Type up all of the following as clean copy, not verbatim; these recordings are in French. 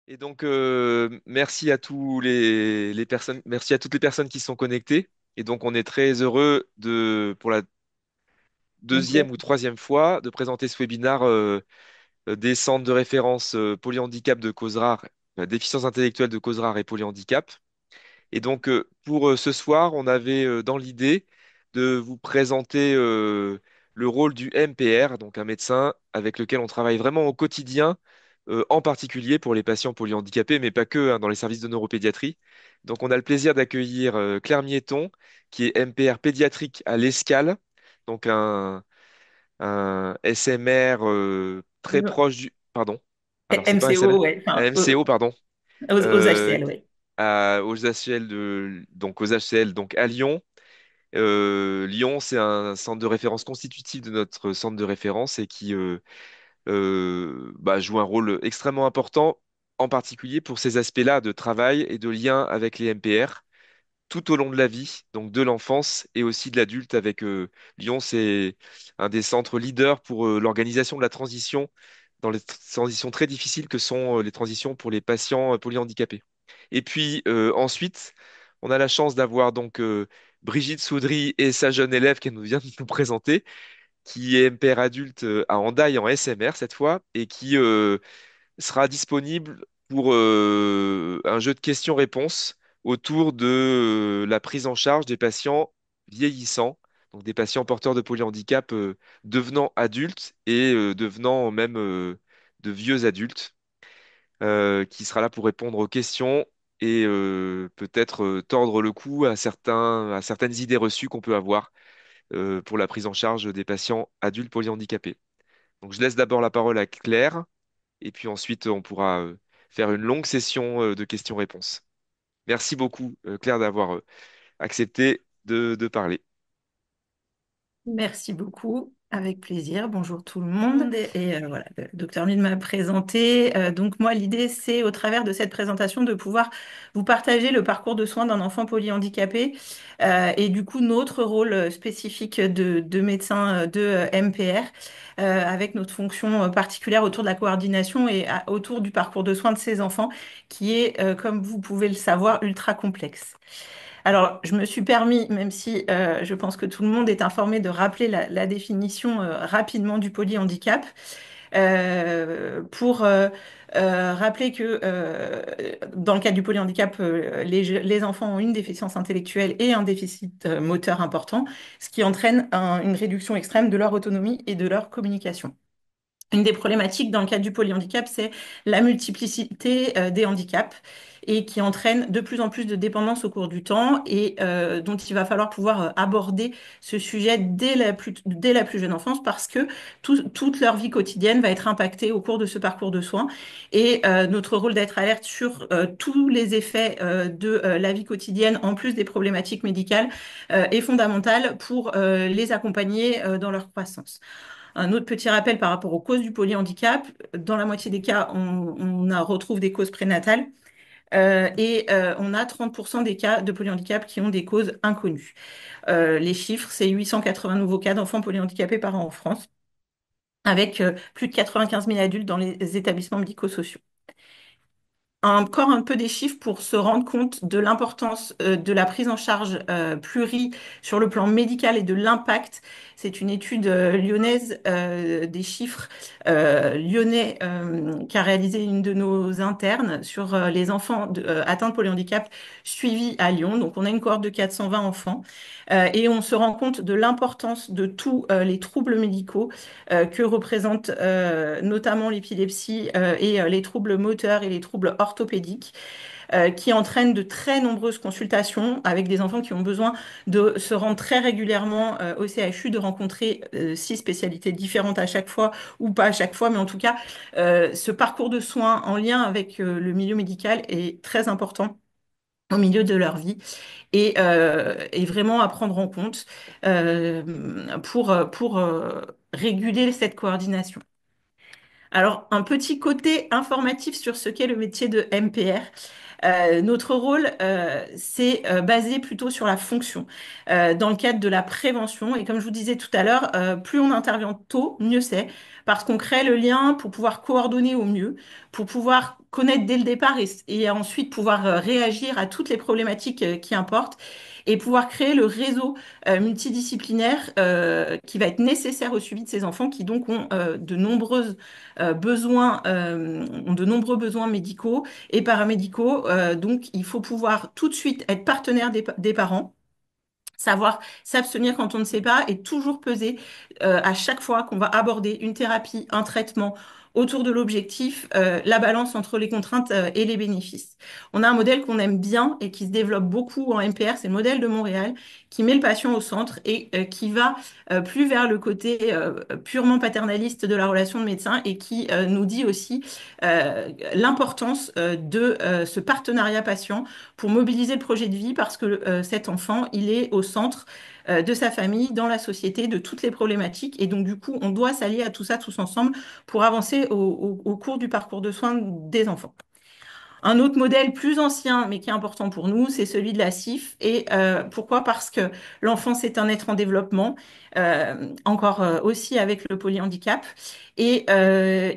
Et donc, merci à les personnes, merci à toutes les personnes qui sont connectées. Et donc, on est très heureux pour la deuxième ou troisième fois, de présenter ce webinaire des centres de référence polyhandicap de cause rare, déficience intellectuelle de cause rare et polyhandicap. Et donc, pour ce soir, on avait dans l'idée de vous présenter le rôle du MPR, donc un médecin avec lequel on travaille vraiment au quotidien, en particulier pour les patients polyhandicapés, mais pas que, hein, dans les services de neuropédiatrie. Donc, on a le plaisir d'accueillir Claire Miéton, qui est MPR pédiatrique à l'Escale, donc un SMR très proche du... Pardon. Ah non, c'est pas un MCO, SMR. ouais, Un enfin, MCO, pardon. aux Euh, HCL, ouais. aux HCL aux HCL donc à Lyon. Lyon, c'est un centre de référence constitutif de notre centre de référence et qui joue un rôle extrêmement important, en particulier pour ces aspects-là de travail et de lien avec les MPR tout au long de la vie, donc de l'enfance et aussi de l'adulte. Avec Lyon, c'est un des centres leaders pour l'organisation de la transition dans les transitions très difficiles que sont les transitions pour les patients polyhandicapés. Et puis ensuite, on a la chance d'avoir donc Brigitte Soudry et sa jeune élève qui nous vient de nous présenter, qui est MPR adulte à Hendaye en SMR cette fois, et qui sera disponible pour un jeu de questions-réponses autour de la prise en charge des patients vieillissants, donc des patients porteurs de polyhandicap devenant adultes et devenant même de vieux adultes, qui sera là pour répondre aux questions et peut-être tordre le cou à certaines idées reçues qu'on peut avoir pour la prise en charge des patients adultes polyhandicapés. Donc je laisse d'abord la parole à Claire et puis ensuite on pourra faire une longue session de questions-réponses. Merci beaucoup, Claire, d'avoir accepté de parler. Merci beaucoup, avec plaisir. Bonjour tout le monde. Voilà, le docteur Mine m'a présenté. Donc moi, l'idée, c'est au travers de cette présentation de pouvoir vous partager le parcours de soins d'un enfant polyhandicapé et du coup notre rôle spécifique de médecin de MPR avec notre fonction particulière autour de la coordination et autour du parcours de soins de ces enfants qui est, comme vous pouvez le savoir, ultra complexe. Alors, je me suis permis, même si je pense que tout le monde est informé, de rappeler la définition rapidement du polyhandicap pour rappeler que dans le cadre du polyhandicap, les enfants ont une déficience intellectuelle et un déficit moteur important, ce qui entraîne une réduction extrême de leur autonomie et de leur communication. Une des problématiques dans le cadre du polyhandicap, c'est la multiplicité des handicaps et qui entraîne de plus en plus de dépendance au cours du temps et dont il va falloir pouvoir aborder ce sujet dès la plus jeune enfance parce que toute leur vie quotidienne va être impactée au cours de ce parcours de soins et notre rôle d'être alerte sur tous les effets de la vie quotidienne en plus des problématiques médicales est fondamental pour les accompagner dans leur croissance. Un autre petit rappel par rapport aux causes du polyhandicap. Dans la moitié des cas, retrouve des causes prénatales on a 30% des cas de polyhandicap qui ont des causes inconnues. Les chiffres, c'est 880 nouveaux cas d'enfants polyhandicapés par an en France, avec plus de 95 000 adultes dans les établissements médico-sociaux. Encore un peu des chiffres pour se rendre compte de l'importance de la prise en charge sur le plan médical et de l'impact. C'est une étude lyonnaise des chiffres lyonnais qu'a réalisé une de nos internes sur les enfants atteints de polyhandicap suivis à Lyon. Donc on a une cohorte de 420 enfants et on se rend compte de l'importance de tous les troubles médicaux que représentent notamment l'épilepsie les troubles moteurs et les troubles orthopédiques, qui entraînent de très nombreuses consultations avec des enfants qui ont besoin de se rendre très régulièrement au CHU, de rencontrer 6 spécialités différentes à chaque fois, ou pas à chaque fois, mais en tout cas, ce parcours de soins en lien avec le milieu médical est très important au milieu de leur vie et vraiment à prendre en compte pour réguler cette coordination. Alors, un petit côté informatif sur ce qu'est le métier de MPR. Notre rôle, c'est basé plutôt sur la fonction dans le cadre de la prévention. Et comme je vous disais tout à l'heure, plus on intervient tôt, mieux c'est, parce qu'on crée le lien pour pouvoir coordonner au mieux, pour pouvoir connaître dès le départ et ensuite pouvoir réagir à toutes les problématiques qui importent et pouvoir créer le réseau multidisciplinaire qui va être nécessaire au suivi de ces enfants qui donc ont ont de nombreux besoins médicaux et paramédicaux. Donc, il faut pouvoir tout de suite être partenaire des parents. Savoir s'abstenir quand on ne sait pas et toujours peser à chaque fois qu'on va aborder une thérapie, un traitement autour de l'objectif, la balance entre les contraintes et les bénéfices. On a un modèle qu'on aime bien et qui se développe beaucoup en MPR, c'est le modèle de Montréal, qui met le patient au centre et qui va plus vers le côté purement paternaliste de la relation de médecin et qui nous dit aussi l'importance de ce partenariat patient pour mobiliser le projet de vie parce que cet enfant, il est au centre de sa famille, dans la société, de toutes les problématiques. Et donc, du coup, on doit s'allier à tout ça tous ensemble pour avancer au cours du parcours de soins des enfants. Un autre modèle plus ancien, mais qui est important pour nous, c'est celui de la CIF. Et pourquoi? Parce que l'enfant, c'est un être en développement, encore aussi avec le polyhandicap. Et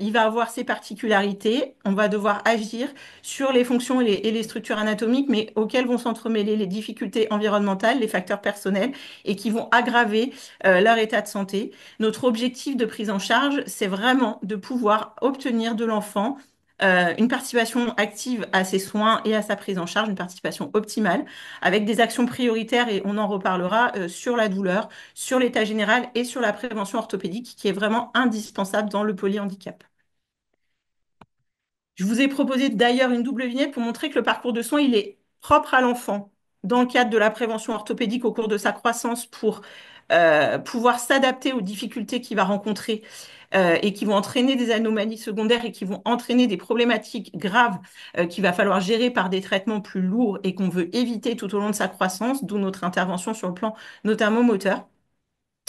il va avoir ses particularités. On va devoir agir sur les fonctions et les structures anatomiques, mais auxquelles vont s'entremêler les difficultés environnementales, les facteurs personnels, et qui vont aggraver leur état de santé. Notre objectif de prise en charge, c'est vraiment de pouvoir obtenir de l'enfant une participation active à ses soins et à sa prise en charge, une participation optimale, avec des actions prioritaires, et on en reparlera, sur la douleur, sur l'état général et sur la prévention orthopédique, qui est vraiment indispensable dans le polyhandicap. Je vous ai proposé d'ailleurs une double vignette pour montrer que le parcours de soins, il est propre à l'enfant dans le cadre de la prévention orthopédique au cours de sa croissance pour pouvoir s'adapter aux difficultés qu'il va rencontrer et qui vont entraîner des anomalies secondaires et qui vont entraîner des problématiques graves qu'il va falloir gérer par des traitements plus lourds et qu'on veut éviter tout au long de sa croissance, d'où notre intervention sur le plan notamment moteur.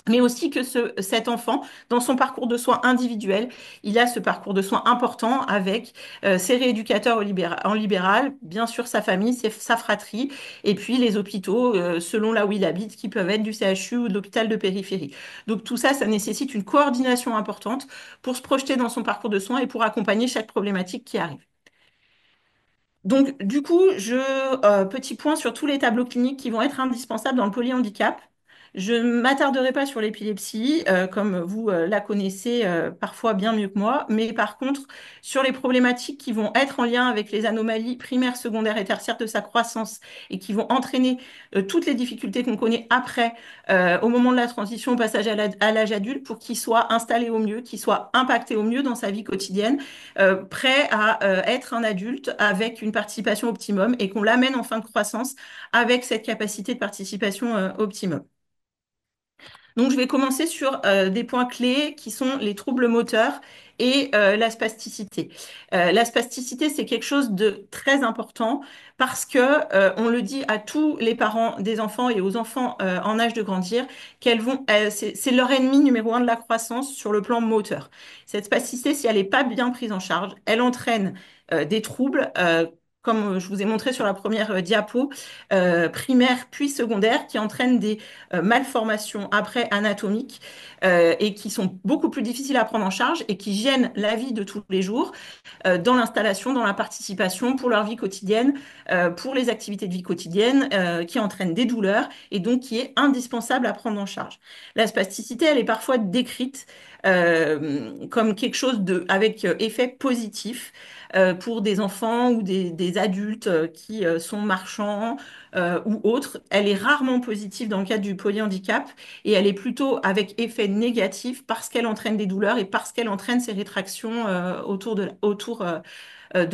Mais aussi que cet enfant, dans son parcours de soins individuel, il a ce parcours de soins important avec ses rééducateurs en libéral, bien sûr sa famille, sa fratrie, et puis les hôpitaux, selon là où il habite, qui peuvent être du CHU ou de l'hôpital de périphérie. Donc tout ça, ça nécessite une coordination importante pour se projeter dans son parcours de soins et pour accompagner chaque problématique qui arrive. Donc, du coup, petit point sur tous les tableaux cliniques qui vont être indispensables dans le polyhandicap. Je ne m'attarderai pas sur l'épilepsie, comme vous la connaissez parfois bien mieux que moi, mais par contre, sur les problématiques qui vont être en lien avec les anomalies primaires, secondaires et tertiaires de sa croissance et qui vont entraîner toutes les difficultés qu'on connaît après, au moment de la transition, au passage à l'âge adulte, pour qu'il soit installé au mieux, qu'il soit impacté au mieux dans sa vie quotidienne prêt à être un adulte avec une participation optimum et qu'on l'amène en fin de croissance avec cette capacité de participation optimum. Donc, je vais commencer sur des points clés qui sont les troubles moteurs et la spasticité. La spasticité, c'est quelque chose de très important parce que on le dit à tous les parents des enfants et aux enfants en âge de grandir c'est leur ennemi numéro un de la croissance sur le plan moteur. Cette spasticité, si elle n'est pas bien prise en charge, elle entraîne des troubles. Comme je vous ai montré sur la première diapo, primaires puis secondaires, qui entraînent des malformations après anatomiques et qui sont beaucoup plus difficiles à prendre en charge et qui gênent la vie de tous les jours dans l'installation, dans la participation pour leur vie quotidienne, pour les activités de vie quotidienne, qui entraînent des douleurs et donc qui est indispensable à prendre en charge. La spasticité, elle est parfois décrite comme quelque chose avec effet positif pour des enfants ou des adultes qui sont marchands ou autres. Elle est rarement positive dans le cadre du polyhandicap et elle est plutôt avec effet négatif parce qu'elle entraîne des douleurs et parce qu'elle entraîne ces rétractions autour de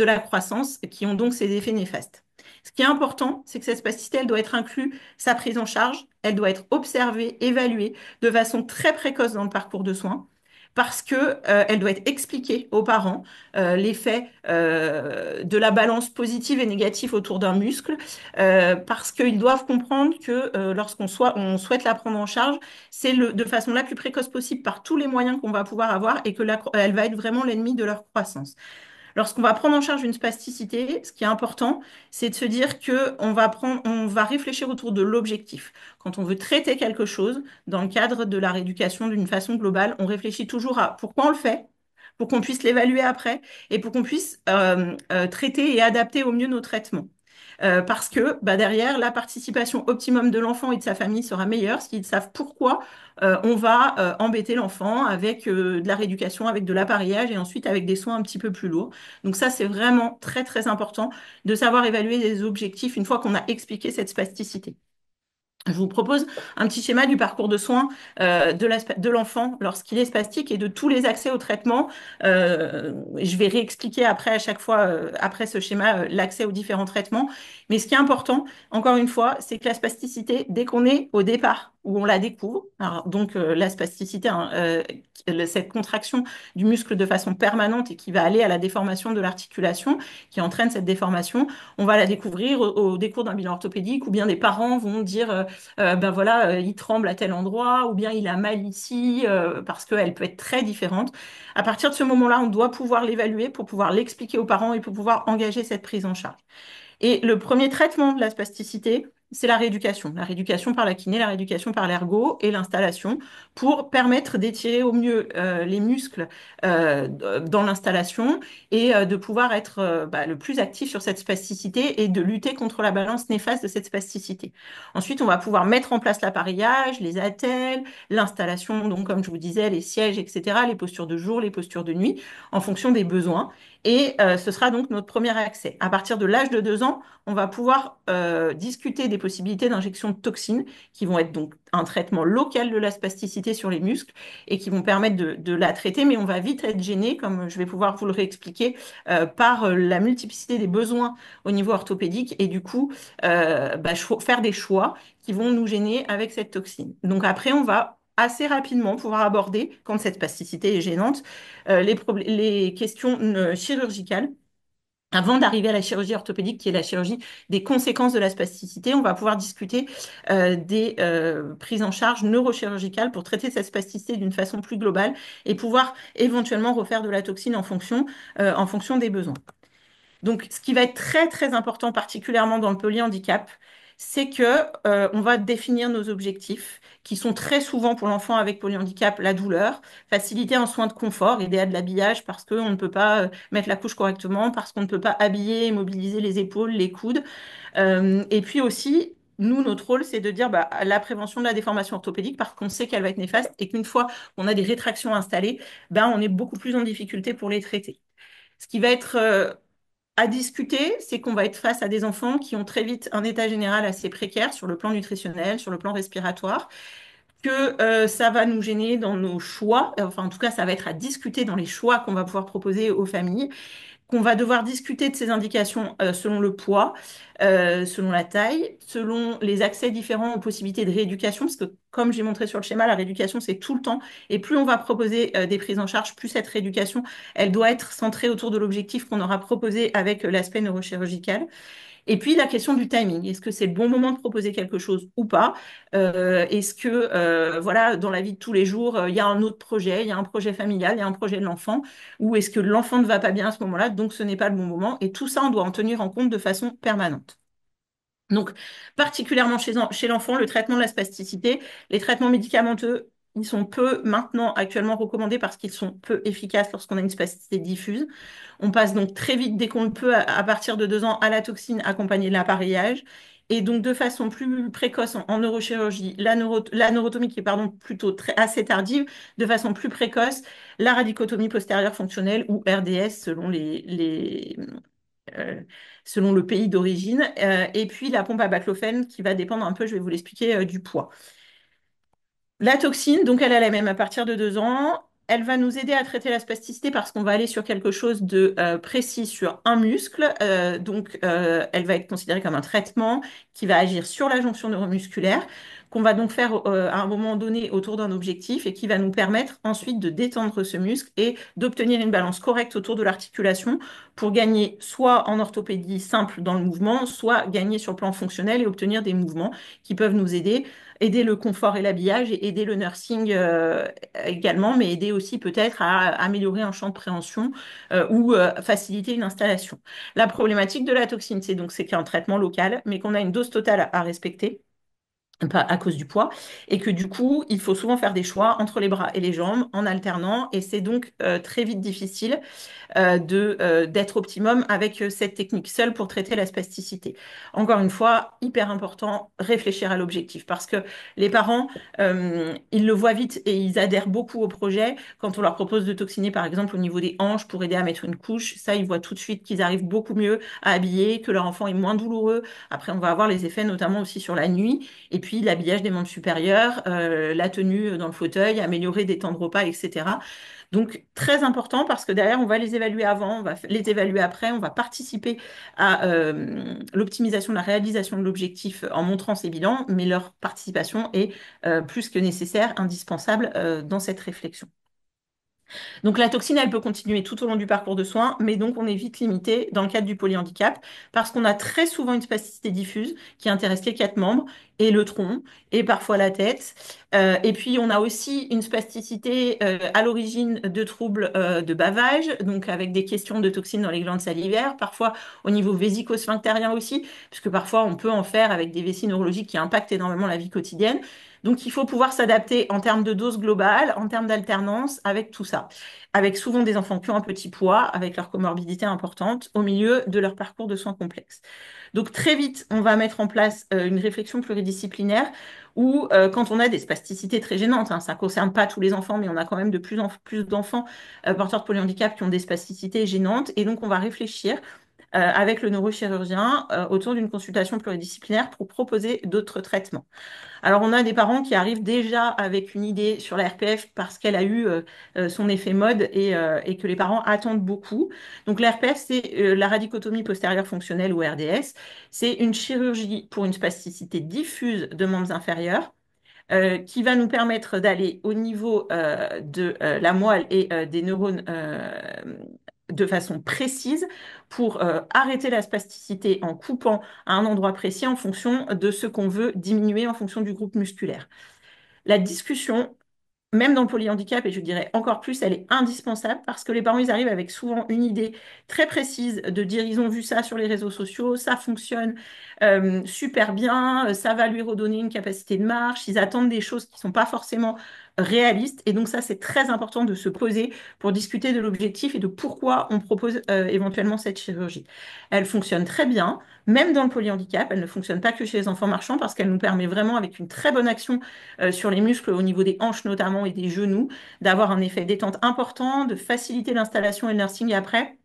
la croissance qui ont donc ces effets néfastes. Ce qui est important, c'est que cette spasticité, elle doit être inclue, sa prise en charge, elle doit être observée, évaluée de façon très précoce dans le parcours de soins parce que elle doit être expliquée aux parents l'effet de la balance positive et négative autour d'un muscle, parce qu'ils doivent comprendre que on souhaite la prendre en charge, c'est de façon la plus précoce possible par tous les moyens qu'on va pouvoir avoir et que elle va être vraiment l'ennemi de leur croissance. Lorsqu'on va prendre en charge une spasticité, ce qui est important, c'est de se dire que on va réfléchir autour de l'objectif. Quand on veut traiter quelque chose dans le cadre de la rééducation d'une façon globale, on réfléchit toujours à pourquoi on le fait, pour qu'on puisse l'évaluer après et pour qu'on puisse traiter et adapter au mieux nos traitements. Parce que bah, derrière, la participation optimum de l'enfant et de sa famille sera meilleure s'ils savent pourquoi on va embêter l'enfant avec de la rééducation, avec de l'appareillage et ensuite avec des soins un petit peu plus lourds. Donc ça, c'est vraiment très très important de savoir évaluer les objectifs une fois qu'on a expliqué cette spasticité. Je vous propose un petit schéma du parcours de soins de l'enfant lorsqu'il est spastique et de tous les accès au traitement. Je vais réexpliquer après à chaque fois, après ce schéma, l'accès aux différents traitements. Mais ce qui est important, encore une fois, c'est que la spasticité, dès qu'on est au départ, où on la découvre, alors, donc la spasticité, hein, cette contraction du muscle de façon permanente et qui va aller à la déformation de l'articulation, qui entraîne cette déformation, on va la découvrir au décours d'un bilan orthopédique, ou bien des parents vont dire ben voilà, il tremble à tel endroit, ou bien il a mal ici, parce qu'elle peut être très différente. À partir de ce moment-là, on doit pouvoir l'évaluer pour pouvoir l'expliquer aux parents et pour pouvoir engager cette prise en charge. Et le premier traitement de la spasticité, c'est la rééducation. La rééducation par la kiné, la rééducation par l'ergo et l'installation pour permettre d'étirer au mieux les muscles dans l'installation et de pouvoir être bah, le plus actif sur cette spasticité et de lutter contre la balance néfaste de cette spasticité. Ensuite, on va pouvoir mettre en place l'appareillage, les attelles, l'installation, donc comme je vous disais, les sièges, etc., les postures de jour, les postures de nuit, en fonction des besoins. Et ce sera donc notre premier accès. À partir de l'âge de 2 ans, on va pouvoir discuter des possibilités d'injection de toxines qui vont être donc un traitement local de la spasticité sur les muscles et qui vont permettre de la traiter, mais on va vite être gêné, comme je vais pouvoir vous le réexpliquer, par la multiplicité des besoins au niveau orthopédique et du coup bah, faire des choix qui vont nous gêner avec cette toxine. Donc après, on va assez rapidement pouvoir aborder, quand cette spasticité est gênante, les questions chirurgicales. Avant d'arriver à la chirurgie orthopédique, qui est la chirurgie des conséquences de la spasticité, on va pouvoir discuter des prises en charge neurochirurgicales pour traiter cette spasticité d'une façon plus globale et pouvoir éventuellement refaire de la toxine en fonction des besoins. Donc, ce qui va être très, très important, particulièrement dans le polyhandicap, c'est que on va définir nos objectifs, qui sont très souvent pour l'enfant avec polyhandicap la douleur, faciliter un soin de confort, aider à de l'habillage parce qu'on ne peut pas mettre la couche correctement, parce qu'on ne peut pas habiller et mobiliser les épaules, les coudes. Et puis aussi, nous, notre rôle, c'est de dire bah, la prévention de la déformation orthopédique parce qu'on sait qu'elle va être néfaste et qu'une fois qu'on a des rétractions installées, ben, on est beaucoup plus en difficulté pour les traiter. Ce qui va être à discuter, c'est qu'on va être face à des enfants qui ont très vite un état général assez précaire sur le plan nutritionnel, sur le plan respiratoire, que ça va nous gêner dans nos choix, enfin en tout cas ça va être à discuter dans les choix qu'on va pouvoir proposer aux familles, qu'on va devoir discuter de ces indications selon le poids, selon la taille, selon les accès différents aux possibilités de rééducation, parce que comme j'ai montré sur le schéma, la rééducation, c'est tout le temps. Et plus on va proposer des prises en charge, plus cette rééducation, elle doit être centrée autour de l'objectif qu'on aura proposé avec l'aspect neurochirurgical. Et puis la question du timing, est-ce que c'est le bon moment de proposer quelque chose ou pas? Est-ce que voilà, dans la vie de tous les jours, il y a un autre projet, il y a un projet familial, il y a un projet de l'enfant, ou est-ce que l'enfant ne va pas bien à ce moment-là, donc ce n'est pas le bon moment? Et tout ça, on doit en tenir en compte de façon permanente. Donc, particulièrement chez l'enfant, le traitement de la spasticité, les traitements médicamenteux, ils sont peu maintenant actuellement recommandés parce qu'ils sont peu efficaces lorsqu'on a une spasticité diffuse. On passe donc très vite, dès qu'on le peut, à partir de 2 ans, à la toxine accompagnée de l'appareillage. Et donc, de façon plus précoce en neurochirurgie, la neurotomie qui est pardon, plutôt assez tardive, de façon plus précoce, la radicotomie postérieure fonctionnelle ou RDS euh, selon le pays d'origine, et puis la pompe à baclofen qui va dépendre un peu, je vais vous l'expliquer, du poids. La toxine, donc elle a la même à partir de 2 ans. Elle va nous aider à traiter la spasticité parce qu'on va aller sur quelque chose de précis sur un muscle. Elle va être considérée comme un traitement qui va agir sur la jonction neuromusculaire, qu'on va donc faire à un moment donné autour d'un objectif et qui va nous permettre ensuite de détendre ce muscle et d'obtenir une balance correcte autour de l'articulation pour gagner soit en orthopédie simple dans le mouvement, soit gagner sur le plan fonctionnel et obtenir des mouvements qui peuvent nous aider le confort et l'habillage et aider le nursing également, mais aider aussi peut-être à améliorer un champ de préhension ou faciliter une installation. La problématique de la toxine, c'est qu'il y a un traitement local, mais qu'on a une dose totale à respecter pas à cause du poids, et que du coup, il faut souvent faire des choix entre les bras et les jambes en alternant, et c'est donc très vite difficile d'être optimum avec cette technique seule pour traiter la spasticité. Encore une fois, hyper important, réfléchir à l'objectif parce que les parents, ils le voient vite et ils adhèrent beaucoup au projet. Quand on leur propose de toxiner, par exemple, au niveau des hanches pour aider à mettre une couche, ça, ils voient tout de suite qu'ils arrivent beaucoup mieux à habiller, que leur enfant est moins douloureux. Après, on va avoir les effets notamment aussi sur la nuit. Et puis, l'habillage des membres supérieurs, la tenue dans le fauteuil, améliorer des temps de repas, etc. Donc, très important parce que derrière, on va les évaluer avant, on va les évaluer après, on va participer à l'optimisation de la réalisation de l'objectif en montrant ces bilans, mais leur participation est plus que nécessaire, indispensable dans cette réflexion. Donc la toxine, elle peut continuer tout au long du parcours de soins, mais donc on est vite limité dans le cadre du polyhandicap parce qu'on a très souvent une spasticité diffuse qui intéresse les quatre membres et le tronc et parfois la tête. Et puis on a aussi une spasticité à l'origine de troubles de bavage, donc avec des questions de toxines dans les glandes salivaires, parfois au niveau vésico-sphinctérien aussi, puisque parfois on peut en faire avec des vessies neurologiques qui impactent énormément la vie quotidienne. Donc, il faut pouvoir s'adapter en termes de dose globale, en termes d'alternance, avec tout ça. Avec souvent des enfants qui ont un petit poids, avec leur comorbidité importante, au milieu de leur parcours de soins complexes. Donc, très vite, on va mettre en place une réflexion pluridisciplinaire où, quand on a des spasticités très gênantes, hein, ça ne concerne pas tous les enfants, mais on a quand même de plus en plus d'enfants porteurs de polyhandicap qui ont des spasticités gênantes. Et donc, on va réfléchir avec le neurochirurgien autour d'une consultation pluridisciplinaire pour proposer d'autres traitements. Alors, on a des parents qui arrivent déjà avec une idée sur la RPF parce qu'elle a eu son effet mode et que les parents attendent beaucoup. Donc, la RPF, c'est la radicotomie postérieure fonctionnelle ou RDS. C'est une chirurgie pour une spasticité diffuse de membres inférieurs qui va nous permettre d'aller au niveau de la moelle et des neurones de façon précise pour arrêter la spasticité en coupant à un endroit précis en fonction de ce qu'on veut diminuer en fonction du groupe musculaire. La discussion même dans le polyhandicap, et je dirais encore plus, elle est indispensable parce que les parents, ils arrivent avec souvent une idée très précise de dire, ils ont vu ça sur les réseaux sociaux, ça fonctionne super bien, ça va lui redonner une capacité de marche, ils attendent des choses qui ne sont pas forcément réalistes. Et donc ça, c'est très important de se poser pour discuter de l'objectif et de pourquoi on propose éventuellement cette chirurgie. Elle fonctionne très bien, même dans le polyhandicap, elle ne fonctionne pas que chez les enfants marchands parce qu'elle nous permet vraiment, avec une très bonne action sur les muscles au niveau des hanches notamment et des genoux, d'avoir un effet détente important, de faciliter l'installation et le nursing après.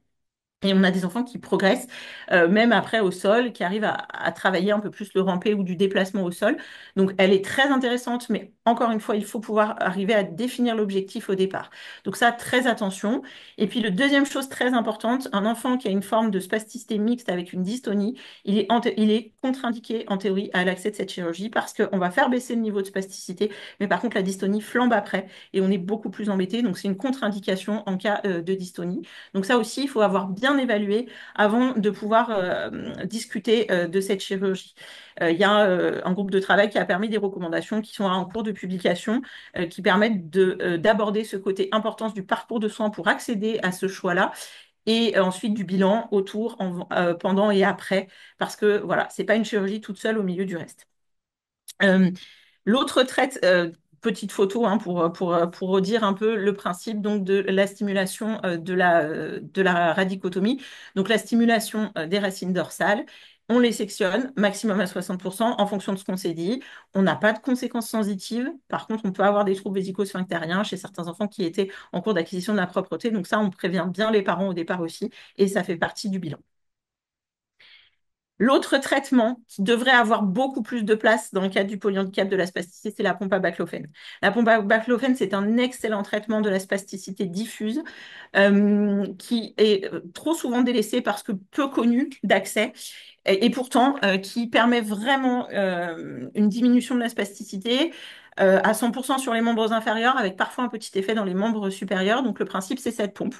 Et on a des enfants qui progressent, même après au sol, qui arrivent à travailler un peu plus le rampé ou du déplacement au sol. Donc, elle est très intéressante, mais encore une fois, il faut pouvoir arriver à définir l'objectif au départ. Donc, ça, très attention. Et puis, le deuxième chose très importante, un enfant qui a une forme de spasticité mixte avec une dystonie, il est contre-indiqué en théorie à l'accès de cette chirurgie parce qu'on va faire baisser le niveau de spasticité, mais par contre, la dystonie flambe après et on est beaucoup plus embêté. Donc, c'est une contre-indication en cas de dystonie. Donc ça aussi, il faut avoir bien évalué avant de pouvoir discuter de cette chirurgie. Il y a un groupe de travail qui a permis des recommandations qui sont en cours de publication, qui permettent d'aborder ce côté importance du parcours de soins pour accéder à ce choix-là. Et ensuite du bilan autour, pendant et après, parce que voilà, c'est pas une chirurgie toute seule au milieu du reste. Euh, L'autre traite, petite photo hein, pour redire un peu le principe donc, de la stimulation de la radicotomie. Donc la stimulation des racines dorsales, on les sectionne maximum à 60% en fonction de ce qu'on s'est dit. On n'a pas de conséquences sensitives. Par contre, on peut avoir des troubles vésico-sphinctériens chez certains enfants qui étaient en cours d'acquisition de la propreté. Donc ça, on prévient bien les parents au départ aussi et ça fait partie du bilan. L'autre traitement qui devrait avoir beaucoup plus de place dans le cadre du polyhandicap de la spasticité, c'est la pompe à baclofène. La pompe à baclofène, c'est un excellent traitement de la spasticité diffuse qui est trop souvent délaissé parce que peu connu d'accès et pourtant qui permet vraiment une diminution de la spasticité à 100% sur les membres inférieurs avec parfois un petit effet dans les membres supérieurs. Donc le principe, c'est cette pompe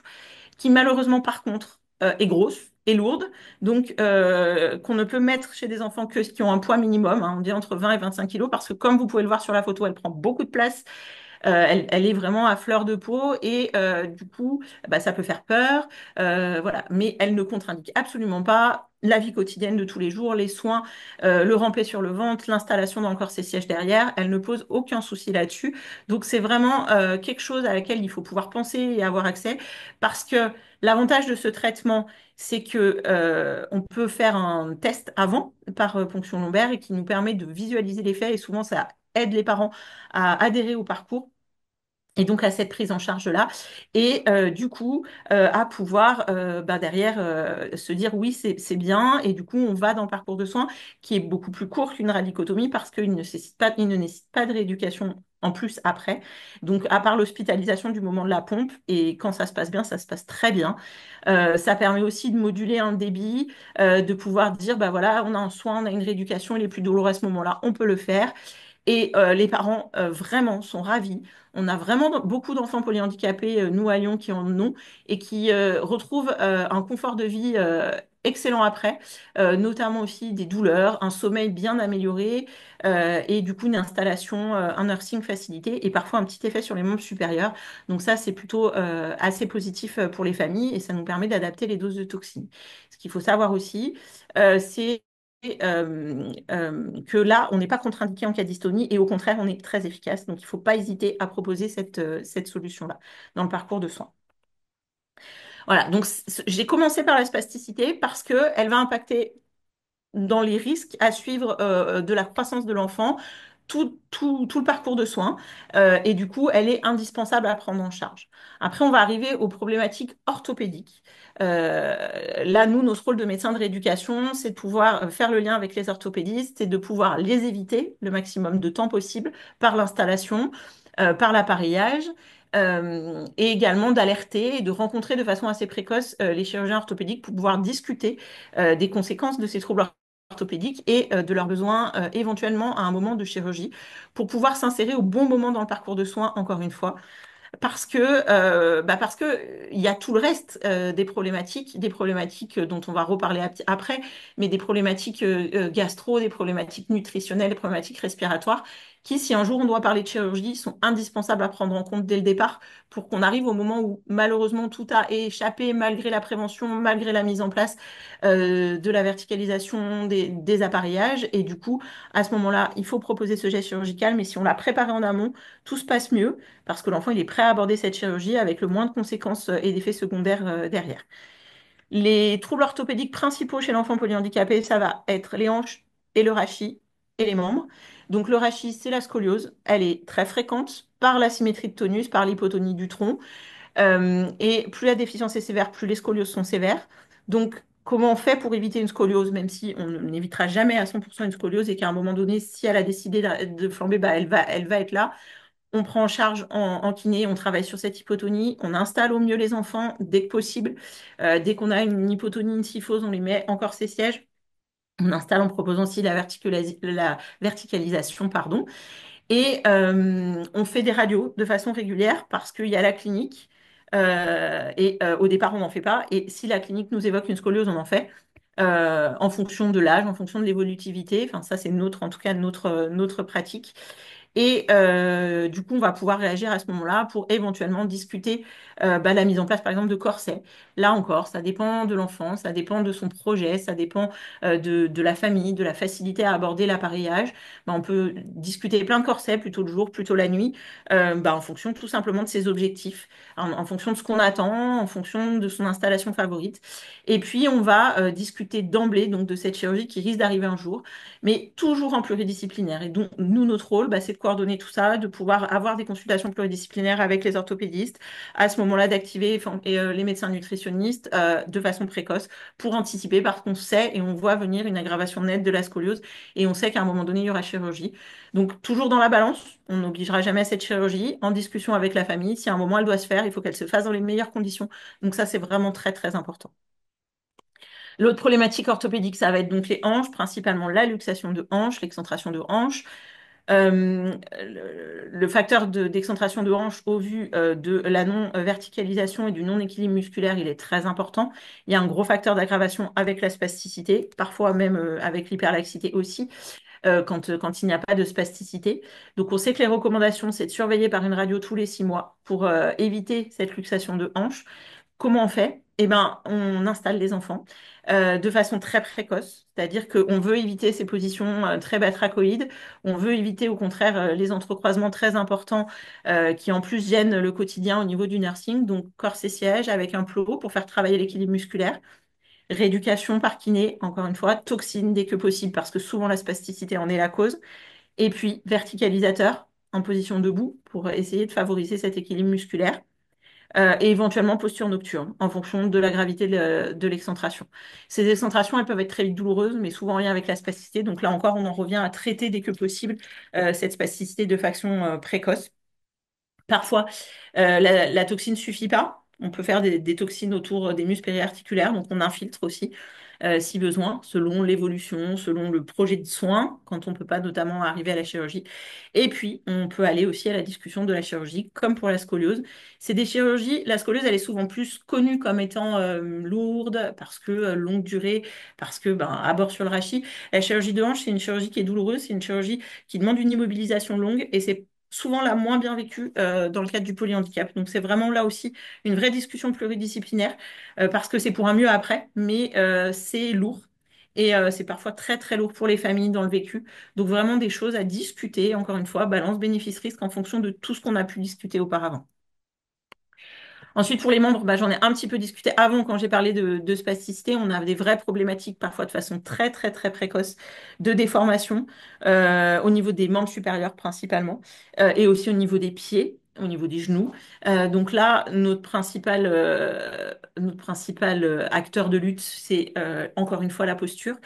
qui malheureusement par contre est grosse et lourde, donc qu'on ne peut mettre chez des enfants que qui ont un poids minimum, hein, on dit entre 20 et 25 kilos, parce que comme vous pouvez le voir sur la photo, elle prend beaucoup de place Elle est vraiment à fleur de peau et du coup, bah, ça peut faire peur, voilà. Mais elle ne contre-indique absolument pas la vie quotidienne de tous les jours, les soins, le rampé sur le ventre, l'installation dans le corset siège derrière. Elle ne pose aucun souci là-dessus. Donc c'est vraiment quelque chose à laquelle il faut pouvoir penser et avoir accès parce que l'avantage de ce traitement, c'est que on peut faire un test avant par ponction lombaire et qui nous permet de visualiser l'effet et souvent ça aide les parents à adhérer au parcours et donc à cette prise en charge-là, et du coup à pouvoir bah, derrière se dire oui, c'est bien, et du coup on va dans le parcours de soins qui est beaucoup plus court qu'une radicotomie parce il ne nécessite pas de rééducation en plus après. Donc à part l'hospitalisation du moment de la pompe, et quand ça se passe bien, ça se passe très bien. Ça permet aussi de moduler un débit, de pouvoir dire bah voilà, on a un soin, on a une rééducation, il est plus douloureux à ce moment-là, on peut le faire. Et les parents vraiment sont ravis. On a vraiment beaucoup d'enfants polyhandicapés, nous à Lyon, qui en ont et qui retrouvent un confort de vie excellent après, notamment aussi des douleurs, un sommeil bien amélioré et du coup une installation, un nursing facilité et parfois un petit effet sur les membres supérieurs. Donc ça, c'est plutôt assez positif pour les familles et ça nous permet d'adapter les doses de toxines. Ce qu'il faut savoir aussi, c'est que là, on n'est pas contre-indiqué en cas dystonie et au contraire, on est très efficace. Donc, il ne faut pas hésiter à proposer cette solution-là dans le parcours de soins. Voilà, donc j'ai commencé par la spasticité parce qu'elle va impacter dans les risques à suivre de la croissance de l'enfant, tout le parcours de soins. Et du coup, elle est indispensable à prendre en charge. Après, on va arriver aux problématiques orthopédiques. Là, nous, notre rôle de médecin de rééducation, c'est de pouvoir faire le lien avec les orthopédistes et de pouvoir les éviter le maximum de temps possible par l'installation, par l'appareillage. Et également d'alerter et de rencontrer de façon assez précoce les chirurgiens orthopédiques pour pouvoir discuter des conséquences de ces troubles orthopédiques et de leurs besoins éventuellement à un moment de chirurgie pour pouvoir s'insérer au bon moment dans le parcours de soins, encore une fois, parce que il y a tout le reste des problématiques dont on va reparler après, mais des problématiques gastro, des problématiques nutritionnelles, des problématiques respiratoires, qui, si un jour on doit parler de chirurgie, sont indispensables à prendre en compte dès le départ pour qu'on arrive au moment où malheureusement tout a échappé malgré la prévention, malgré la mise en place de la verticalisation des appareillages. Et du coup, à ce moment-là, il faut proposer ce geste chirurgical, mais si on l'a préparé en amont, tout se passe mieux parce que l'enfant il est prêt à aborder cette chirurgie avec le moins de conséquences et d'effets secondaires derrière. Les troubles orthopédiques principaux chez l'enfant polyhandicapé, ça va être les hanches et le rachis et les membres. Donc le rachis, c'est la scoliose. Elle est très fréquente par l'asymétrie de tonus, par l'hypotonie du tronc. Et plus la déficience est sévère, plus les scolioses sont sévères. Donc comment on fait pour éviter une scoliose, même si on n'évitera jamais à 100% une scoliose et qu'à un moment donné, si elle a décidé de flamber, bah, elle va être là. On prend en charge en kiné, on travaille sur cette hypotonie, on installe au mieux les enfants dès que possible. Dès qu'on a une hypotonie, une kyphose, on les met encore ces sièges. On installe en proposant aussi la verticalisation, pardon. Et on fait des radios de façon régulière parce qu'il y a la clinique. Et au départ, on n'en fait pas. Et si la clinique nous évoque une scoliose, on en fait. En fonction de l'âge, en fonction de l'évolutivité. Enfin, ça, c'est en tout cas, notre pratique. Et du coup, on va pouvoir réagir à ce moment-là pour éventuellement discuter bah, la mise en place, par exemple, de corsets. Là encore, ça dépend de l'enfant, ça dépend de son projet, ça dépend de la famille, de la facilité à aborder l'appareillage. Bah, on peut discuter plein de corsets, plutôt le jour, plutôt la nuit, bah, en fonction tout simplement de ses objectifs, en fonction de ce qu'on attend, en fonction de son installation favorite. Et puis, on va discuter d'emblée donc de cette chirurgie qui risque d'arriver un jour, mais toujours en pluridisciplinaire. Et donc, nous, notre rôle, bah, c'est de coordonner tout ça, de pouvoir avoir des consultations pluridisciplinaires avec les orthopédistes, à ce moment-là d'activer les médecins nutritionnistes de façon précoce pour anticiper, parce qu'on sait et on voit venir une aggravation nette de la scoliose, et on sait qu'à un moment donné, il y aura chirurgie. Donc, toujours dans la balance, on n'obligera jamais à cette chirurgie, en discussion avec la famille. Si à un moment elle doit se faire, il faut qu'elle se fasse dans les meilleures conditions. Donc ça, c'est vraiment très, très important. L'autre problématique orthopédique, ça va être donc les hanches, principalement la luxation de hanche, l'excentration de hanche. Le facteur d'excentration de hanche au vu de la non-verticalisation et du non-équilibre musculaire, il est très important. Il y a un gros facteur d'aggravation avec la spasticité, parfois même avec l'hyperlaxité aussi. quand il n'y a pas de spasticité. Donc, on sait que les recommandations, c'est de surveiller par une radio tous les 6 mois pour éviter cette luxation de hanche. Comment on fait? Eh ben, on installe les enfants de façon très précoce, c'est-à-dire qu'on veut éviter ces positions très batrachoïdes, on veut éviter au contraire les entrecroisements très importants qui en plus gênent le quotidien au niveau du nursing, donc corset siège avec un plot pour faire travailler l'équilibre musculaire, rééducation par kiné, encore une fois, toxine dès que possible parce que souvent la spasticité en est la cause, et puis verticalisateur en position debout pour essayer de favoriser cet équilibre musculaire et éventuellement posture nocturne en fonction de la gravité de l'excentration. Ces excentrations, elles peuvent être très vite douloureuses, mais souvent en lien avec la spasticité. Donc là encore, on en revient à traiter dès que possible cette spasticité de façon précoce. Parfois, la toxine ne suffit pas. On peut faire des toxines autour des muscles périarticulaires, donc on infiltre aussi si besoin, selon l'évolution, selon le projet de soin, quand on ne peut pas notamment arriver à la chirurgie. Et puis, on peut aller aussi à la discussion de la chirurgie, comme pour la scoliose. C'est des chirurgies, la scoliose, elle est souvent plus connue comme étant lourde, parce que longue durée, parce que abord sur le rachis. La chirurgie de hanche, c'est une chirurgie qui est douloureuse, c'est une chirurgie qui demande une immobilisation longue, et c'est souvent la moins bien vécue dans le cadre du polyhandicap. Donc c'est vraiment là aussi une vraie discussion pluridisciplinaire parce que c'est pour un mieux après, mais c'est lourd. Et c'est parfois très très lourd pour les familles dans le vécu. Donc vraiment des choses à discuter, encore une fois, balance bénéfice-risque en fonction de tout ce qu'on a pu discuter auparavant. Ensuite, pour les membres, j'en ai un petit peu discuté avant quand j'ai parlé de spasticité. On a des vraies problématiques, parfois de façon très, très, très précoce, de déformation au niveau des membres supérieurs principalement et aussi au niveau des pieds, au niveau des genoux. Donc là, notre principal acteur de lutte, c'est encore une fois la posture.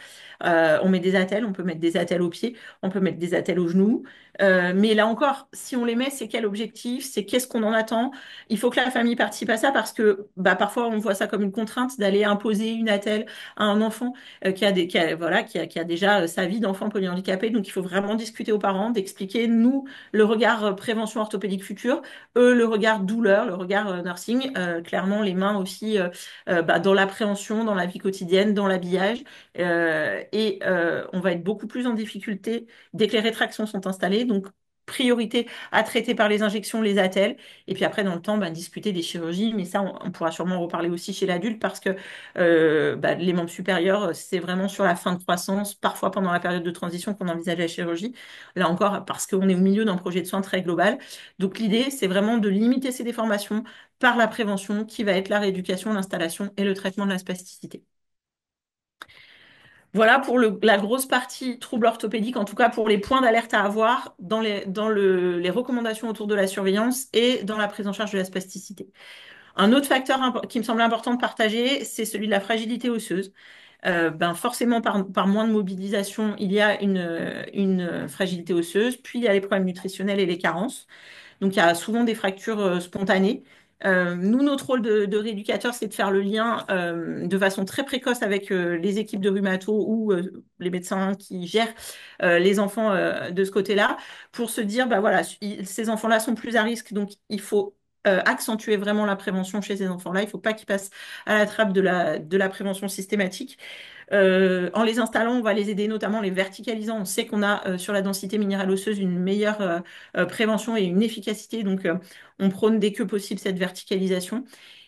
On met des attelles, on peut mettre des attelles aux pieds, on peut mettre des attelles aux genoux. Mais là encore, si on les met, c'est quel objectif? C'est qu'est-ce qu'on en attend? Il faut que la famille participe à ça parce que parfois on voit ça comme une contrainte d'aller imposer une attelle à un enfant voilà, qui a déjà sa vie d'enfant polyhandicapé. Donc il faut vraiment discuter aux parents, d'expliquer nous le regard prévention orthopédique future, eux le regard douleur, le regard nursing, clairement les mains aussi dans l'appréhension, dans la vie quotidienne, dans l'habillage. On va être beaucoup plus en difficulté dès que les rétractions sont installées. Donc priorité à traiter par les injections, les attelles. Et puis après, dans le temps, discuter des chirurgies, mais ça, on pourra sûrement en reparler aussi chez l'adulte parce que les membres supérieurs, c'est vraiment sur la fin de croissance, parfois pendant la période de transition qu'on envisage la chirurgie. Là encore, parce qu'on est au milieu d'un projet de soins très global. Donc l'idée, c'est vraiment de limiter ces déformations par la prévention qui va être la rééducation, l'installation et le traitement de la spasticité. Voilà pour la grosse partie troubles orthopédiques, en tout cas pour les points d'alerte à avoir dans les recommandations autour de la surveillance et dans la prise en charge de la spasticité. Un autre facteur qui me semble important de partager, c'est celui de la fragilité osseuse. Forcément, par moins de mobilisation, il y a une fragilité osseuse, puis il y a les problèmes nutritionnels et les carences. Donc, il y a souvent des fractures spontanées. Nous, notre rôle de rééducateur, c'est de faire le lien de façon très précoce avec les équipes de rhumato ou les médecins qui gèrent les enfants de ce côté-là pour se dire, voilà, ces enfants-là sont plus à risque, donc il faut accentuer vraiment la prévention chez ces enfants-là. Il ne faut pas qu'ils passent à la trappe de la prévention systématique. En les installant, on va les aider, notamment en les verticalisant. On sait qu'on a sur la densité minérale osseuse une meilleure prévention et une efficacité. Donc, on prône dès que possible cette verticalisation.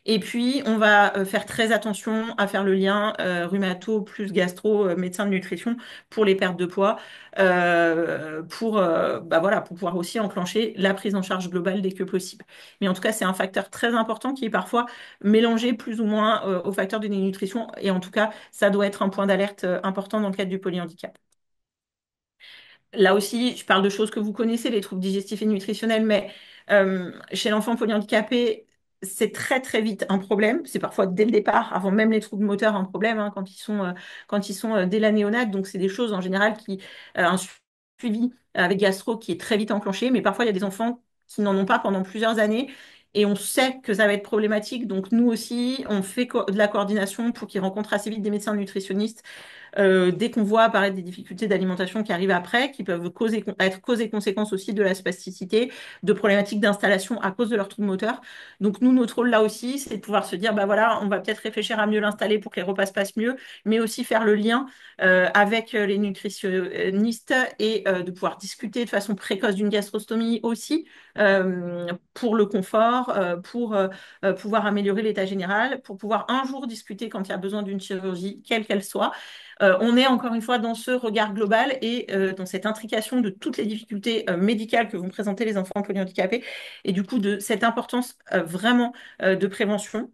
Et puis, on va faire très attention à faire le lien rhumato plus gastro, médecin de nutrition pour les pertes de poids, pour pouvoir aussi enclencher la prise en charge globale dès que possible. Mais en tout cas, c'est un facteur très important qui est parfois mélangé plus ou moins aux facteurs de dénutrition. Et en tout cas, ça doit être un point d'alerte important dans le cadre du polyhandicap. Là aussi, je parle de choses que vous connaissez, les troubles digestifs et nutritionnels, mais chez l'enfant polyhandicapé, c'est très très vite un problème. C'est parfois dès le départ, avant même les troubles moteurs, un problème quand ils sont dès la néonate. Donc c'est des choses en général un suivi avec gastro qui est très vite enclenché, mais parfois il y a des enfants qui n'en ont pas pendant plusieurs années. Et on sait que ça va être problématique. Donc nous aussi, on fait de la coordination pour qu'ils rencontrent assez vite des médecins nutritionnistes dès qu'on voit apparaître des difficultés d'alimentation qui arrivent après, qui peuvent être cause et conséquence aussi de la spasticité, de problématiques d'installation à cause de leur trouble moteur. Donc nous, notre rôle là aussi, c'est de pouvoir se dire, bah voilà, on va peut-être réfléchir à mieux l'installer pour que les repas se passent mieux, mais aussi faire le lien avec les nutritionnistes et de pouvoir discuter de façon précoce d'une gastrostomie aussi pour le confort, pour pouvoir améliorer l'état général, pour pouvoir un jour discuter quand il y a besoin d'une chirurgie, quelle qu'elle soit. On est encore une fois dans ce regard global et dans cette intrication de toutes les difficultés médicales que vont présenter les enfants polyhandicapés et du coup de cette importance vraiment de prévention.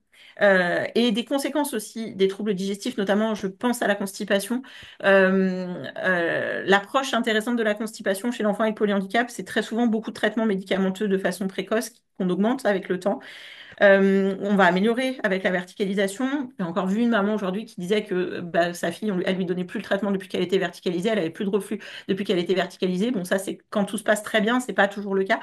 Et des conséquences aussi des troubles digestifs, notamment je pense à la constipation. L'approche intéressante de la constipation chez l'enfant avec polyhandicap, c'est très souvent beaucoup de traitements médicamenteux de façon précoce qu'on augmente avec le temps. On va améliorer avec la verticalisation. J'ai encore vu une maman aujourd'hui qui disait que bah, sa fille, elle lui donnait plus le traitement depuis qu'elle était verticalisée, elle avait plus de reflux depuis qu'elle était verticalisée. Bon, ça, c'est quand tout se passe très bien, c'est pas toujours le cas.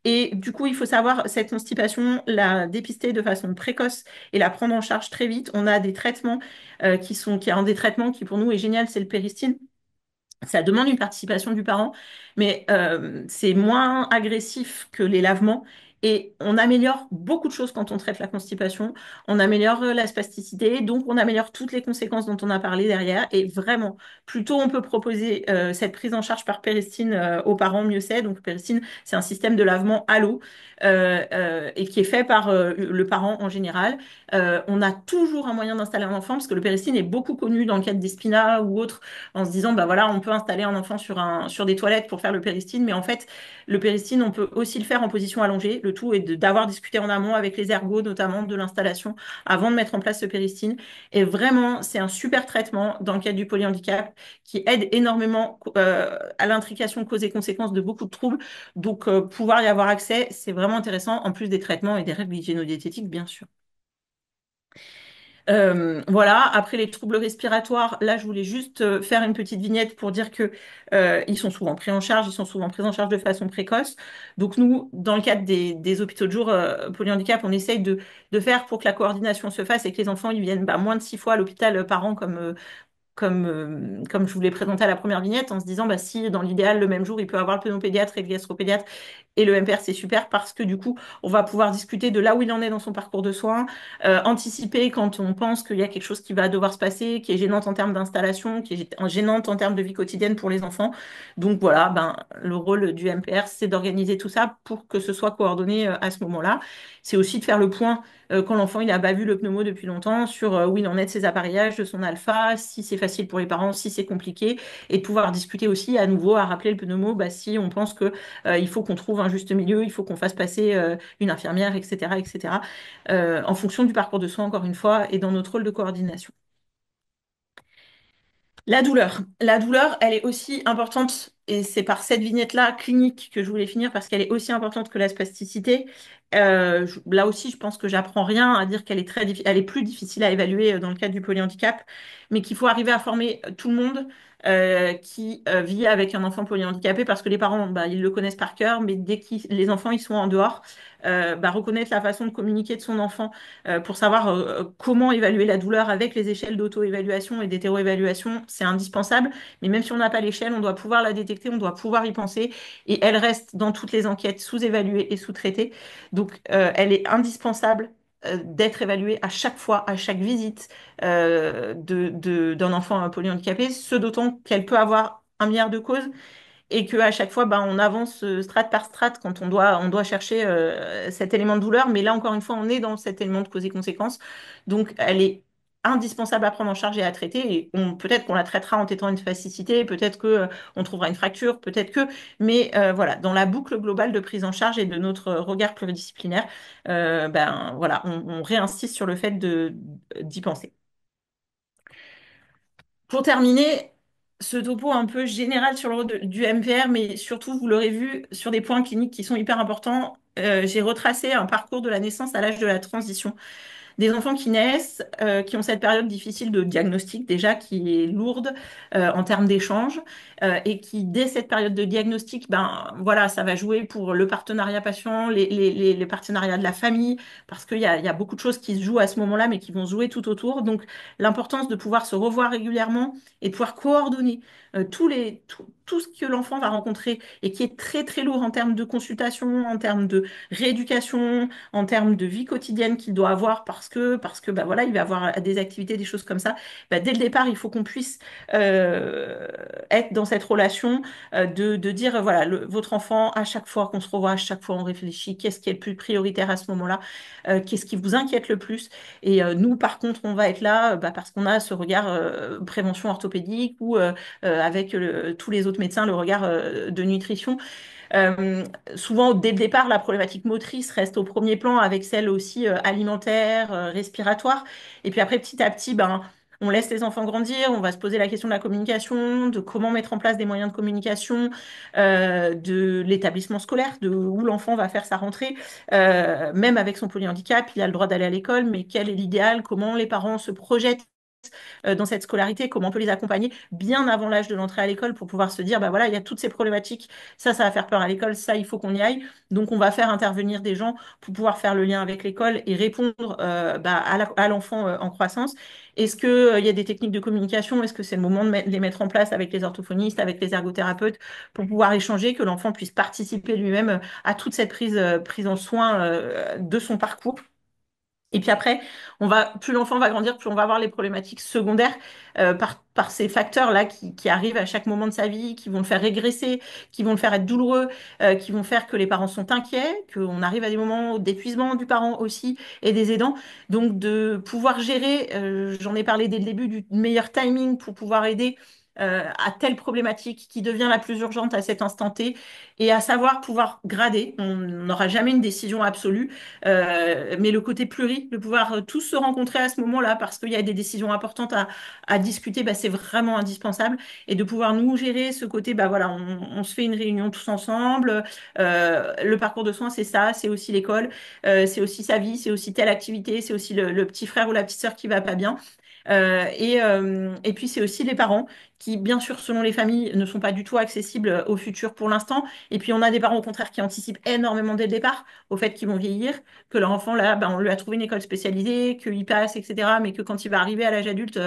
Et du coup, il faut savoir cette constipation, la dépister de façon précoce et la prendre en charge très vite. On a des traitements qui est un des traitements qui pour nous est génial, c'est le péristine. Ça demande une participation du parent, mais c'est moins agressif que les lavements. Et on améliore beaucoup de choses quand on traite la constipation. On améliore la spasticité, donc on améliore toutes les conséquences dont on a parlé derrière. Et vraiment, plus tôt on peut proposer cette prise en charge par péristine aux parents, mieux c'est. Donc péristine, c'est un système de lavement à l'eau et qui est fait par le parent en général. On a toujours un moyen d'installer un enfant parce que le péristine est beaucoup connu dans le cadre des spinas ou autres en se disant, bah voilà, on peut installer un enfant sur des toilettes pour faire le péristine, mais en fait, le péristine, on peut aussi le faire en position allongée. Le tout est d'avoir discuté en amont avec les ergots, notamment de l'installation, avant de mettre en place ce péristine. Et vraiment, c'est un super traitement dans le cadre du polyhandicap qui aide énormément à l'intrication cause et conséquence de beaucoup de troubles. Donc, pouvoir y avoir accès, c'est vraiment intéressant, en plus des traitements et des règles hygiéno-diététiques, bien sûr. Voilà, après les troubles respiratoires, là je voulais juste faire une petite vignette pour dire que ils sont souvent pris en charge, ils sont souvent pris en charge de façon précoce. Donc nous, dans le cadre des hôpitaux de jour polyhandicap, on essaye de faire pour que la coordination se fasse et que les enfants ils viennent bah, moins de 6 fois à l'hôpital par an comme je vous l'ai présenté à la première vignette, en se disant bah, si dans l'idéal, le même jour, il peut avoir le pnéumopédiatre et le gastropédiatre et le MPR, c'est super parce que du coup, on va pouvoir discuter de là où il en est dans son parcours de soins, anticiper quand on pense qu'il y a quelque chose qui va devoir se passer, qui est gênante en termes d'installation, qui est gênante en termes de vie quotidienne pour les enfants. Donc voilà, ben, le rôle du MPR, c'est d'organiser tout ça pour que ce soit coordonné à ce moment-là. C'est aussi de faire le point quand l'enfant il a pas vu le pneumo depuis longtemps sur où il en est de ses appareillages, de son alpha, si c'est facile pour les parents, si c'est compliqué, et de pouvoir discuter aussi à nouveau à rappeler le pneumo bah, si on pense que il faut qu'on trouve un juste milieu, il faut qu'on fasse passer une infirmière, etc., etc., en fonction du parcours de soins, encore une fois, et dans notre rôle de coordination. La douleur. La douleur, elle est aussi importante, et c'est par cette vignette-là clinique que je voulais finir, parce qu'elle est aussi importante que la spasticité. Là aussi, je pense que j'apprends rien à dire qu'elle est elle est plus difficile à évaluer dans le cadre du polyhandicap, mais qu'il faut arriver à former tout le monde qui vit avec un enfant polyhandicapé, parce que les parents, bah, ils le connaissent par cœur, mais dès que les enfants ils sont en dehors, bah, reconnaître la façon de communiquer de son enfant pour savoir comment évaluer la douleur avec les échelles d'auto-évaluation et d'hétéro-évaluation, c'est indispensable. Mais même si on n'a pas l'échelle, on doit pouvoir la détecter, on doit pouvoir y penser. Et elle reste dans toutes les enquêtes sous-évaluée et sous-traitée. Donc, elle est indispensable d'être évaluée à chaque fois, à chaque visite d'un enfant polyhandicapé, ce d'autant qu'elle peut avoir un milliard de causes et que à chaque fois, ben, on avance strate par strate quand on doit chercher cet élément de douleur. Mais là, encore une fois, on est dans cet élément de cause et conséquence. Donc, elle est indispensable à prendre en charge et à traiter. Et peut-être qu'on la traitera en tétant une spasticité, peut-être que on trouvera une fracture, peut-être que. Mais voilà, dans la boucle globale de prise en charge et de notre regard pluridisciplinaire, ben voilà, on réinsiste sur le fait d'y penser. Pour terminer, ce topo un peu général sur le rôle du MPR, mais surtout, vous l'aurez vu, sur des points cliniques qui sont hyper importants, j'ai retracé un parcours de la naissance à l'âge de la transition. des enfants qui naissent, qui ont cette période difficile de diagnostic déjà, qui est lourde en termes d'échange, et qui, dès cette période de diagnostic, ben voilà, ça va jouer pour le partenariat patient, les partenariats de la famille, parce qu'il y a beaucoup de choses qui se jouent à ce moment-là, mais qui vont se jouer tout autour. Donc, l'importance de pouvoir se revoir régulièrement et de pouvoir coordonner tout ce que l'enfant va rencontrer et qui est très très lourd en termes de consultation, en termes de rééducation, en termes de vie quotidienne qu'il doit avoir parce que bah voilà, il va avoir des activités, des choses comme ça. Bah, dès le départ, il faut qu'on puisse être dans cette relation de dire voilà, votre enfant, à chaque fois qu'on se revoit, à chaque fois on réfléchit, qu'est-ce qui est le plus prioritaire à ce moment-là, qu'est-ce qui vous inquiète le plus. Et nous, par contre, on va être là bah, parce qu'on a ce regard prévention orthopédique ou avec tous les autres médecins, le regard de nutrition. Euh, Souvent, dès le départ, la problématique motrice reste au premier plan avec celle aussi alimentaire, respiratoire. Et puis après, petit à petit, ben, on laisse les enfants grandir, on va se poser la question de la communication, de comment mettre en place des moyens de communication, de l'établissement scolaire, de où l'enfant va faire sa rentrée. Même avec son polyhandicap, il a le droit d'aller à l'école, mais quel est l'idéal? Comment les parents se projettent dans cette scolarité, comment on peut les accompagner bien avant l'âge de l'entrée à l'école pour pouvoir se dire, bah voilà, il y a toutes ces problématiques, ça va faire peur à l'école, ça, il faut qu'on y aille. Donc, on va faire intervenir des gens pour pouvoir faire le lien avec l'école et répondre bah, à l'enfant en croissance. Est-ce qu'il y a des techniques de communication? Est-ce que c'est le moment de les mettre en place avec les orthophonistes, avec les ergothérapeutes, pour pouvoir échanger, que l'enfant puisse participer lui-même à toute cette prise en soin de son parcours? Et puis après, plus l'enfant va grandir, plus on va avoir les problématiques secondaires par ces facteurs-là qui arrivent à chaque moment de sa vie, qui vont le faire régresser, qui vont le faire être douloureux, qui vont faire que les parents sont inquiets, qu'on arrive à des moments d'épuisement du parent aussi et des aidants. Donc de pouvoir gérer, j'en ai parlé dès le début, du meilleur timing pour pouvoir aider à telle problématique qui devient la plus urgente à cet instant T et à savoir pouvoir grader. On n'aura jamais une décision absolue. Mais le côté pluri, de pouvoir tous se rencontrer à ce moment-là parce qu'il y a des décisions importantes à discuter, bah, c'est vraiment indispensable. Et de pouvoir nous gérer ce côté, bah voilà, on se fait une réunion tous ensemble. Le parcours de soins, c'est ça, c'est aussi l'école, c'est aussi sa vie, c'est aussi telle activité, c'est aussi le petit frère ou la petite sœur qui va pas bien. Et puis c'est aussi les parents qui, bien sûr, selon les familles, ne sont pas du tout accessibles au futur pour l'instant. Et puis on a des parents au contraire qui anticipent énormément dès le départ au fait qu'ils vont vieillir, que leur enfant là, ben, on lui a trouvé une école spécialisée, qu'il passe, etc. Mais que quand il va arriver à l'âge adulte,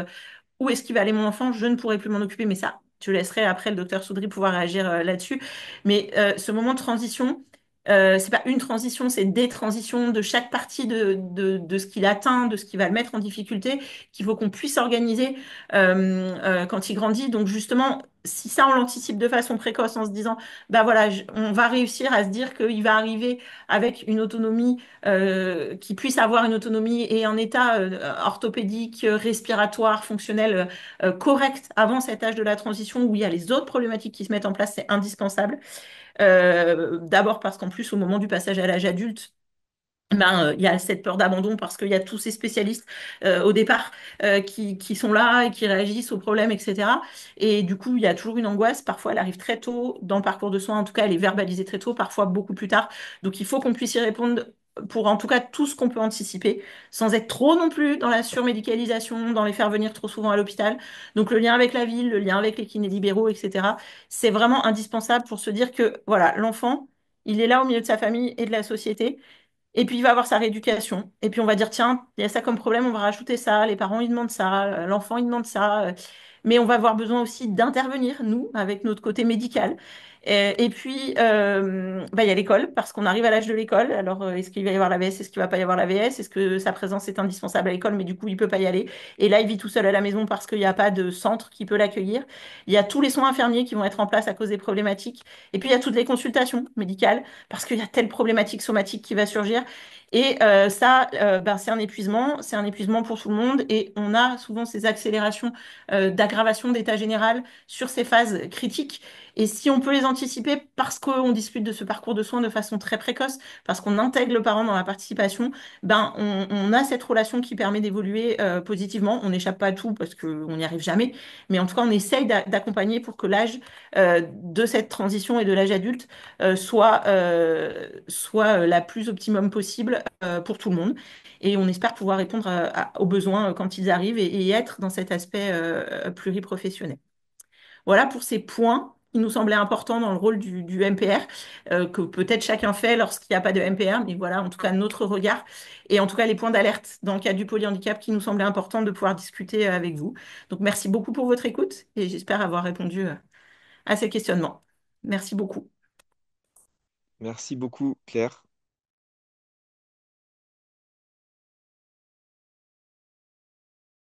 où est-ce qu'il va aller mon enfant? Je ne pourrai plus m'en occuper. Mais ça, je laisserai après le docteur Soudry pouvoir réagir là-dessus. Mais ce moment de transition, c'est pas une transition, c'est des transitions de chaque partie de ce qu'il atteint, de ce qui va le mettre en difficulté, qu'il faut qu'on puisse organiser quand il grandit. Donc justement, si ça, on l'anticipe de façon précoce en se disant, bah voilà, on va réussir à se dire qu'il va arriver avec une autonomie, qu'il puisse avoir une autonomie et un état orthopédique, respiratoire, fonctionnel correct avant cet âge de la transition où il y a les autres problématiques qui se mettent en place, c'est indispensable. D'abord parce qu'en plus, au moment du passage à l'âge adulte, ben, il y a cette peur d'abandon parce qu'il y a tous ces spécialistes au départ qui sont là et qui réagissent aux problèmes, etc. Et du coup, il y a toujours une angoisse. Parfois, elle arrive très tôt dans le parcours de soins. En tout cas, elle est verbalisée très tôt, parfois beaucoup plus tard. Donc, il faut qu'on puisse y répondre pour en tout cas tout ce qu'on peut anticiper, sans être trop non plus dans la surmédicalisation, dans les faire venir trop souvent à l'hôpital. Donc, le lien avec la ville, le lien avec les kinés libéraux, etc. C'est vraiment indispensable pour se dire que voilà, l'enfant, il est là au milieu de sa famille et de la société. Et puis, il va avoir sa rééducation. Et puis, on va dire, tiens, il y a ça comme problème, on va rajouter ça. Les parents, ils demandent ça. L'enfant, il demande ça. Mais on va avoir besoin aussi d'intervenir, nous, avec notre côté médical. Et puis, bah, il y a l'école, parce qu'on arrive à l'âge de l'école. Alors, est-ce qu'il va y avoir la VS? Est-ce qu'il va pas y avoir la VS? Est-ce que sa présence est indispensable à l'école, mais du coup, il peut pas y aller? Et là, il vit tout seul à la maison parce qu'il n'y a pas de centre qui peut l'accueillir. Il y a tous les soins infirmiers qui vont être en place à cause des problématiques. Et puis, il y a toutes les consultations médicales, parce qu'il y a telle problématique somatique qui va surgir. Et ça, ben, c'est un épuisement pour tout le monde. Et on a souvent ces accélérations d'aggravation d'état général sur ces phases critiques. Et si on peut les anticiper parce qu'on discute de ce parcours de soins de façon très précoce, parce qu'on intègre le parent dans la participation, ben on a cette relation qui permet d'évoluer positivement. On n'échappe pas à tout parce qu'on n'y arrive jamais, mais en tout cas, on essaye d'accompagner pour que l'âge de cette transition et de l'âge adulte soit la plus optimum possible pour tout le monde. Et on espère pouvoir répondre aux besoins quand ils arrivent et être dans cet aspect pluriprofessionnel. Voilà pour ces points qui nous semblaient importants dans le rôle du MPR, que peut-être chacun fait lorsqu'il n'y a pas de MPR, mais voilà en tout cas notre regard et en tout cas les points d'alerte dans le cadre du polyhandicap qui nous semblaient importants de pouvoir discuter avec vous. Donc merci beaucoup pour votre écoute et j'espère avoir répondu à ces questionnements. Merci beaucoup. Merci beaucoup, Claire.